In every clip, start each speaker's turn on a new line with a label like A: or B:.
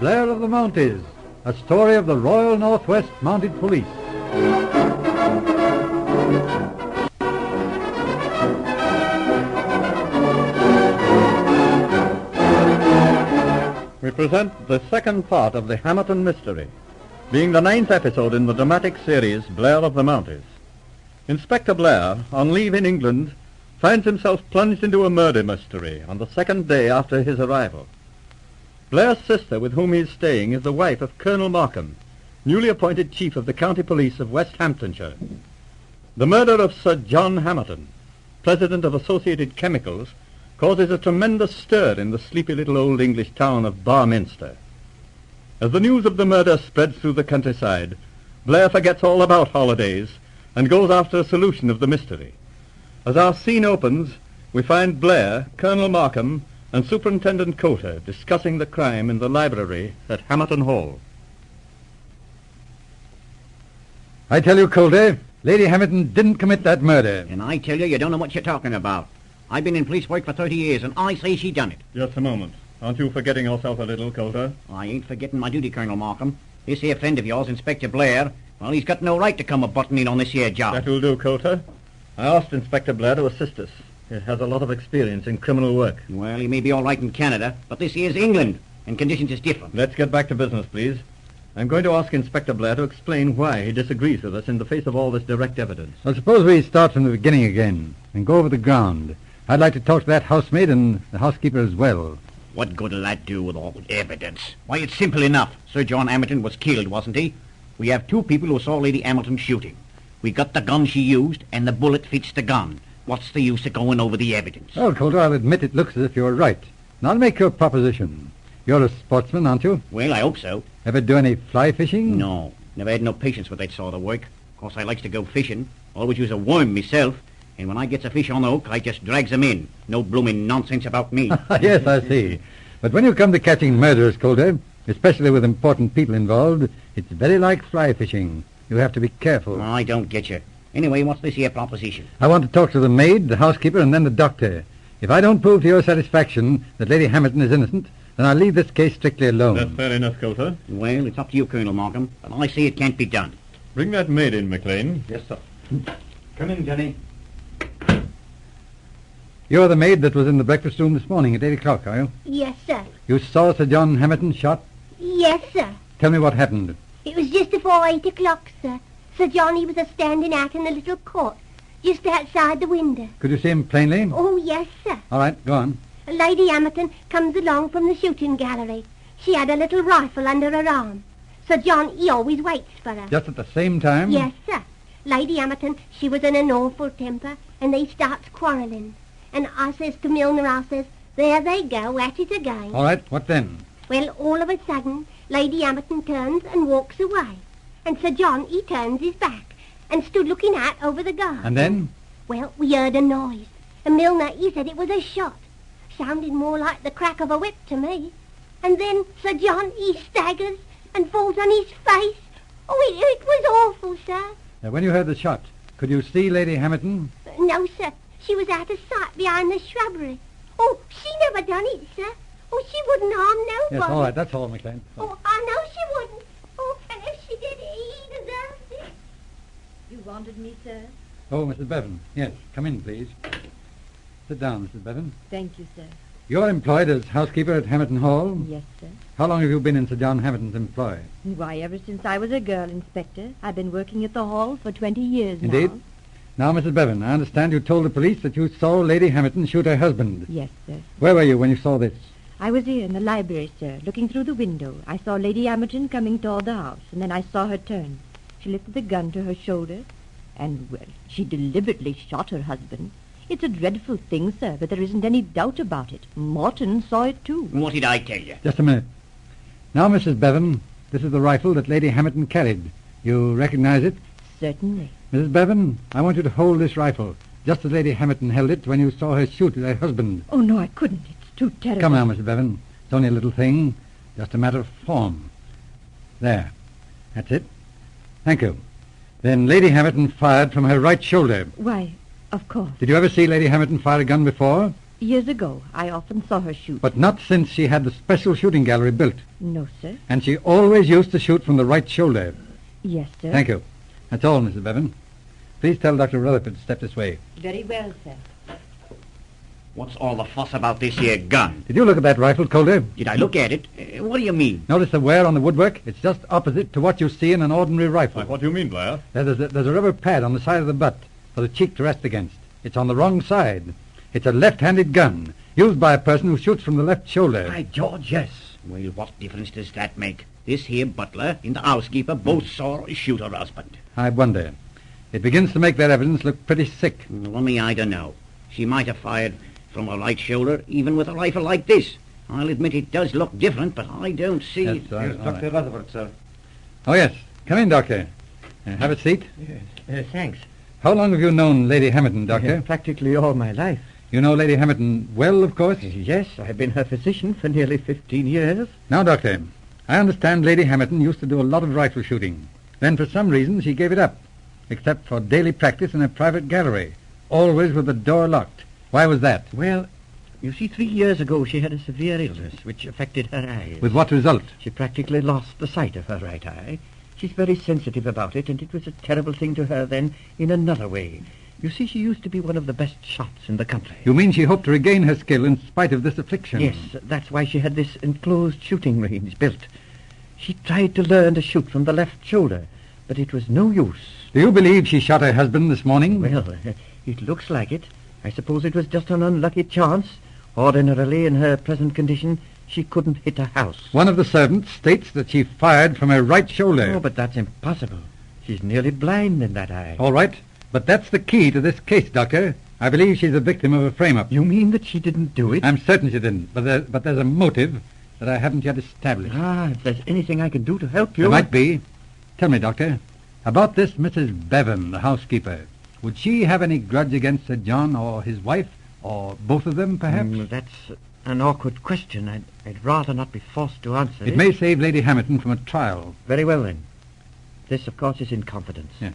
A: Blair of the Mounties, a story of the Royal Northwest Mounted Police. We present the second part of the Hamilton mystery, being the 9th episode in the dramatic series Blair of the Mounties. Inspector Blair, on leave in England, finds himself plunged into a murder mystery on the second day after his arrival. Blair's sister, with whom he is staying, is the wife of Colonel Markham, newly appointed chief of the county police of West Hamptonshire. The murder of Sir John Hamilton, president of Associated Chemicals, causes a tremendous stir in the sleepy little old English town of Barminster. As the news of the murder spreads through the countryside, Blair forgets all about holidays and goes after a solution of the mystery. As our scene opens, we find Blair, Colonel Markham, and Superintendent Coulter discussing the crime in the library at Hamilton Hall. I tell you, Coulter, Lady Hamilton didn't commit that murder.
B: And I tell you don't know what you're talking about. I've been in police work for 30 years, and I say she done it.
A: Just a moment. Aren't you forgetting yourself a little, Coulter?
B: I ain't forgetting my duty, Colonel Markham. This here friend of yours, Inspector Blair, well, he's got no right to come a-butting in on this here job.
A: That will do, Coulter. I asked Inspector Blair to assist us. He has a lot of experience in criminal work.
B: Well, he may be all right in Canada, but this here's England, and conditions is different.
A: Let's get back to business, please. I'm going to ask Inspector Blair to explain why he disagrees with us in the face of all this direct evidence. Well, suppose we start from the beginning again and go over the ground. I'd like to talk to that housemaid and the housekeeper as well.
B: What good'll that do with all the evidence? Why, it's simple enough. Sir John Hamilton was killed, wasn't he? We have 2 people who saw Lady Hamilton shooting. We got the gun she used, and the bullet fits the gun. What's the use of going over the evidence?
A: Well, Coulter, I'll admit it looks as if you're right. Now, I'll make your proposition. You're a sportsman, aren't you?
B: Well, I hope so.
A: Ever do any fly fishing?
B: No. Never had no patience with that sort of work. Of course, I likes to go fishing. Always use a worm myself. And when I gets a fish on the hook, I just drags them in. No blooming nonsense about me.
A: Yes, I see. But when you come to catching murderers, Coulter, especially with important people involved, it's very like fly fishing. You have to be careful.
B: I don't get you. Anyway, what's this here proposition?
A: I want to talk to the maid, the housekeeper, and then the doctor. If I don't prove to your satisfaction that Lady Hamilton is innocent, then I'll leave this case strictly alone. That's fair enough, Coulter.
B: Well, it's up to you, Colonel Markham, but I say it can't be done.
A: Bring that maid in, McLean.
B: Yes, sir. Come in, Johnny.
A: You're the maid that was in the breakfast room this morning at 8 o'clock, are you?
C: Yes, sir.
A: You saw Sir John Hamilton shot?
C: Yes, sir.
A: Tell me what happened.
C: It was just before 8 o'clock, sir. Sir John, he was a-standing out in the little court, just outside the window.
A: Could you see him plainly?
C: Oh, yes, sir.
A: All right, go on.
C: Lady Hamilton comes along from the shooting gallery. She had a little rifle under her arm. Sir John, he always waits for her.
A: Just at the same time?
C: Yes, sir. Lady Hamilton, she was in an awful temper, and they starts quarrelling. And I says to Milner, I says, there they go, at it again.
A: All right, what then?
C: Well, all of a sudden, Lady Hamilton turns and walks away. And Sir John, he turns his back and stood looking out over the garden.
A: And then?
C: Well, we heard a noise. And Milner, he said it was a shot. Sounded more like the crack of a whip to me. And then Sir John, he staggers and falls on his face. Oh, it was awful, sir.
A: Now, when you heard the shot, could you see Lady Hamilton?
C: No, sir. She was out of sight behind the shrubbery. Oh, she never done it, sir. Oh, she wouldn't harm nobody.
A: Yes, all right, that's all, McLean.
C: Oh, I know she wouldn't. Oh, and if she did, he deserved it.
D: You wanted me, sir?
A: Oh, Mrs. Bevan. Yes, come in, please. Sit down, Mrs. Bevan.
D: Thank you, sir.
A: You're employed as housekeeper at Hamilton Hall?
D: Yes, sir.
A: How long have you been in Sir John Hamilton's employ?
D: Why, ever since I was a girl, Inspector. I've been working at the hall for 20 years
A: Indeed?
D: now.
A: Now, Mrs. Bevan, I understand you told the police that you saw Lady Hamilton shoot her husband.
D: Yes, sir.
A: Where were you when you saw this?
D: I was here in the library, sir, looking through the window. I saw Lady Hamilton coming toward the house, and then I saw her turn. She lifted the gun to her shoulder, and, well, she deliberately shot her husband. It's a dreadful thing, sir, but there isn't any doubt about it. Morton saw it, too.
B: What did I tell you?
A: Just a minute. Now, Mrs. Bevan, this is the rifle that Lady Hamilton carried. You recognize it?
D: Certainly.
A: Mrs. Bevan, I want you to hold this rifle, just as Lady Hamilton held it when you saw her shoot her husband.
D: Oh, no, I couldn't. It's too terrible.
A: Come now, Mrs. Bevan. It's only a little thing. Just a matter of form. There. That's it. Thank you. Then Lady Hamilton fired from her right shoulder.
D: Why, of course.
A: Did you ever see Lady Hamilton fire a gun before?
D: Years ago, I often saw her shoot.
E: But not since she had the special shooting gallery built.
D: No, sir.
E: And she always used to shoot from the right shoulder.
D: Yes, sir.
E: Thank you. That's all, Mrs. Bevan. Please tell Dr. Rutherford to step this way.
D: Very well, sir.
B: What's all the fuss about this here gun?
E: Did you look at that rifle, Calder?
B: Did I look at it? What do you mean?
E: Notice the wear on the woodwork? It's just opposite to what you see in an ordinary rifle.
A: What do you mean, Blair?
E: There's a rubber pad on the side of the butt for the cheek to rest against. It's on the wrong side. It's a left-handed gun, used by a person who shoots from the left shoulder.
B: By George, yes. Well, what difference does that make? This here butler and the housekeeper both saw her shoot her husband.
E: I wonder. It begins to make their evidence look pretty sick.
B: Well, I don't know. She might have fired from her right shoulder, even with a rifle like this. I'll admit it does look different, but I don't see...
E: Yes, sir.
F: Here's Dr. Rutherford, sir.
E: Oh, yes. Come in, Doctor. Have a seat.
F: Yes. Thanks.
E: How long have you known Lady Hamilton, Doctor?
F: Practically all my life.
E: You know Lady Hamilton well, of course?
F: Yes, I've been her physician for nearly 15 years.
E: Now, Doctor, I understand Lady Hamilton used to do a lot of rifle shooting. Then, for some reason, she gave it up, except for daily practice in a private gallery, always with the door locked. Why was that?
F: Well, you see, 3 years ago she had a severe illness which affected her eyes.
E: With what result?
F: She practically lost the sight of her right eye. She's very sensitive about it, and it was a terrible thing to her then in another way. You see, she used to be one of the best shots in the country.
E: You mean she hoped to regain her skill in spite of this affliction?
F: Yes, that's why she had this enclosed shooting range built. She tried to learn to shoot from the left shoulder, but it was no use.
E: Do you believe she shot her husband this morning?
F: Well, it looks like it. I suppose it was just an unlucky chance. Ordinarily, in her present condition, she couldn't hit a house.
E: One of the servants states that she fired from her right shoulder.
F: Oh, but that's impossible. She's nearly blind in that eye.
E: All right, but that's the key to this case, Doctor. I believe she's a victim of a frame-up.
F: You mean that she didn't do it?
E: I'm certain she didn't, but there's a motive that I haven't yet established.
F: If there's anything I can do to help you...
E: There might be. Tell me, Doctor, about this Mrs. Bevan, the housekeeper. Would she have any grudge against Sir John or his wife, or both of them, perhaps?
F: That's an awkward question. I'd rather not be forced to answer it.
E: It may save Lady Hamilton from a trial.
F: Very well, then. This, of course, is in confidence.
E: Yes.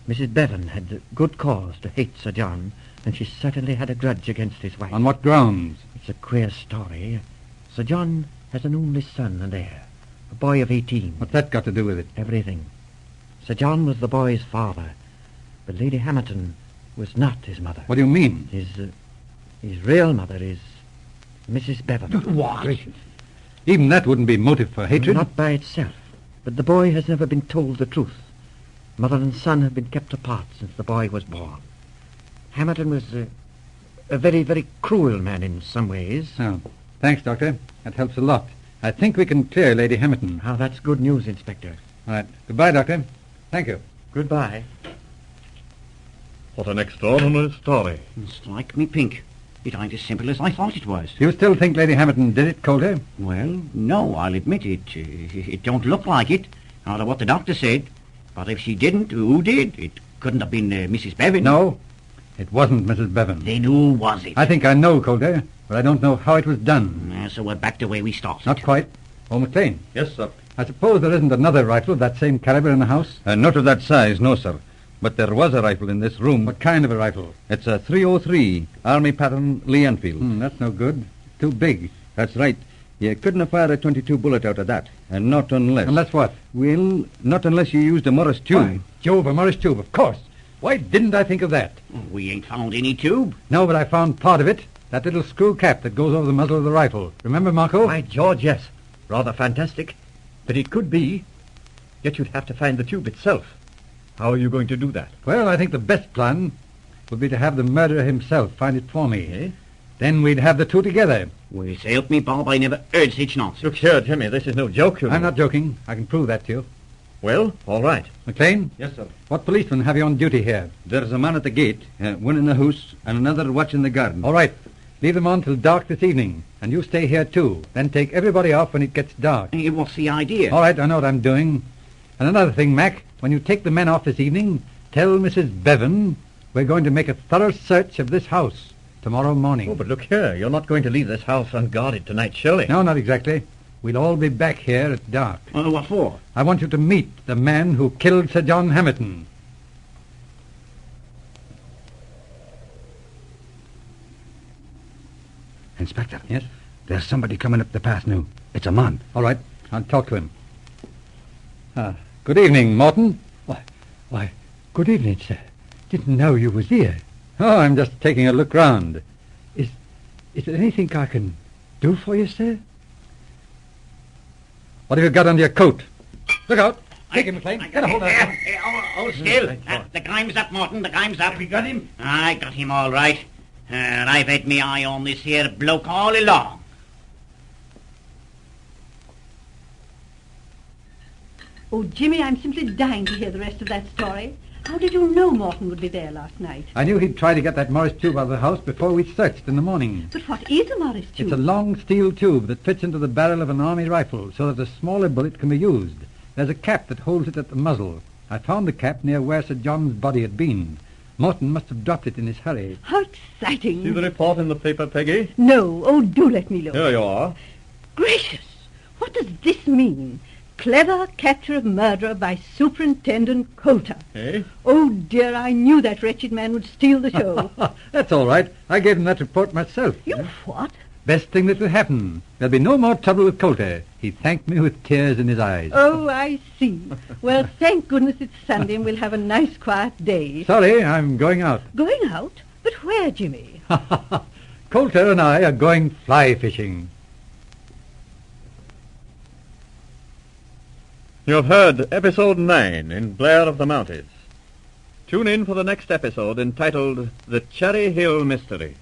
F: Mrs. Bevan had good cause to hate Sir John, and she certainly had a grudge against his wife.
E: On what grounds?
F: It's a queer story. Sir John has an only son and heir, a boy of 18.
E: What's that got to do with it?
F: Everything. Sir John was the boy's father, but Lady Hamilton was not his mother.
E: What do you mean?
F: His real mother is Mrs. Bevan.
E: What? Even that wouldn't be motive for hatred.
F: Not by itself, but the boy has never been told the truth. Mother and son have been kept apart since the boy was born. Hamilton was a very, very cruel man in some ways.
E: Oh, thanks, Doctor. That helps a lot. I think we can clear Lady Hamilton.
F: That's good news, Inspector.
E: All right. Goodbye, Doctor. Thank you.
F: Goodbye.
A: What an extraordinary story.
B: Strike me pink. It ain't as simple as I thought it was.
E: Do you still think Lady Hamilton did it, Calder?
B: Well, no, I'll admit it. It don't look like it, out of what the doctor said. But if she didn't, who did? It couldn't have been Mrs. Bevan.
E: No, it wasn't Mrs. Bevan.
B: Then who was it?
E: I think I know, Calder, but I don't know how it was done.
B: So we're back to where we started.
E: Not quite. Oh, McLean,
A: Yes, sir.
E: I suppose there isn't another rifle of that same caliber in the house?
G: Not of that size, no, sir. But there was a rifle in this room.
E: What kind of a rifle?
G: It's a 303 Army pattern Lee Enfield.
E: That's no good. It's too big.
G: That's right. You couldn't have fired a .22 bullet out of that. And not unless...
E: Unless what?
G: Well, not unless you used a Morris tube.
E: Why, Jove, a Morris tube, of course. Why didn't I think of that?
B: We ain't found any tube.
E: No, but I found part of it. That little screw cap that goes over the muzzle of the rifle. Remember, Marco?
F: By George, yes. Rather fantastic. But it could be. Yet you'd have to find the tube itself. How are you going to do that?
E: Well, I think the best plan would be to have the murderer himself find it for me.
F: Eh?
E: Then we'd have the two together.
B: Well, so help me, Bob, I never heard such nonsense.
F: Look here, Jimmy, this is no joke, you know.
E: I'm not joking. I can prove that to you.
F: Well, all right.
E: McLean,
G: Yes, sir.
E: what policemen have you on duty here?
G: There's a man at the gate, one in the house, and another watching the garden.
E: All right. Leave them on till dark this evening. And you stay here, too. Then take everybody off when it gets dark.
B: What's the idea?
E: All right, I know what I'm doing. And another thing, Mac, when you take the men off this evening, tell Mrs. Bevan we're going to make a thorough search of this house tomorrow morning.
F: Oh, but look here, you're not going to leave this house unguarded tonight, surely?
E: No, not exactly. We'll all be back here at dark.
B: What for?
E: I want you to meet the man who killed Sir John Hamilton.
F: Inspector.
E: Yes?
F: There's somebody coming up the path now. It's a man.
E: All right, I'll talk to him. Good evening, Morton. Why, good evening, sir. Didn't know you was here. Oh, I'm just taking a look round. Is there anything I can do for you, sir? What have you got under your coat? Look out. Take him, McLean. Get a hold of him.
B: Hold still. The game's up, Morton. The game's up.
F: We got him?
B: I got him all right. And I've had me eye on this here bloke all along.
H: Oh, Jimmy, I'm simply dying to hear the rest of that story. How did you know Morton would be there last night?
E: I knew he'd try to get that Morris tube out of the house before we searched in the morning.
H: But what is a Morris tube?
E: It's a long steel tube that fits into the barrel of an army rifle so that a smaller bullet can be used. There's a cap that holds it at the muzzle. I found the cap near where Sir John's body had been. Morton must have dropped it in his hurry.
H: How exciting.
A: See the report in the paper, Peggy?
H: No. Oh, do let me look.
A: Here you are.
H: Gracious. What does this mean? Clever capture of murderer by Superintendent Coulter.
A: Eh?
H: Oh, dear, I knew that wretched man would steal the show.
E: That's all right. I gave him that report myself.
H: You what?
E: Best thing that could happen. There'll be no more trouble with Coulter. He thanked me with tears in his eyes.
H: Oh, I see. Well, thank goodness it's Sunday and we'll have a nice quiet day.
E: Sorry, I'm going out.
H: Going out? But where, Jimmy?
E: Coulter and I are going fly fishing.
A: You have heard episode 9 in Blair of the Mounties. Tune in for the next episode entitled The Cherry Hill Mystery.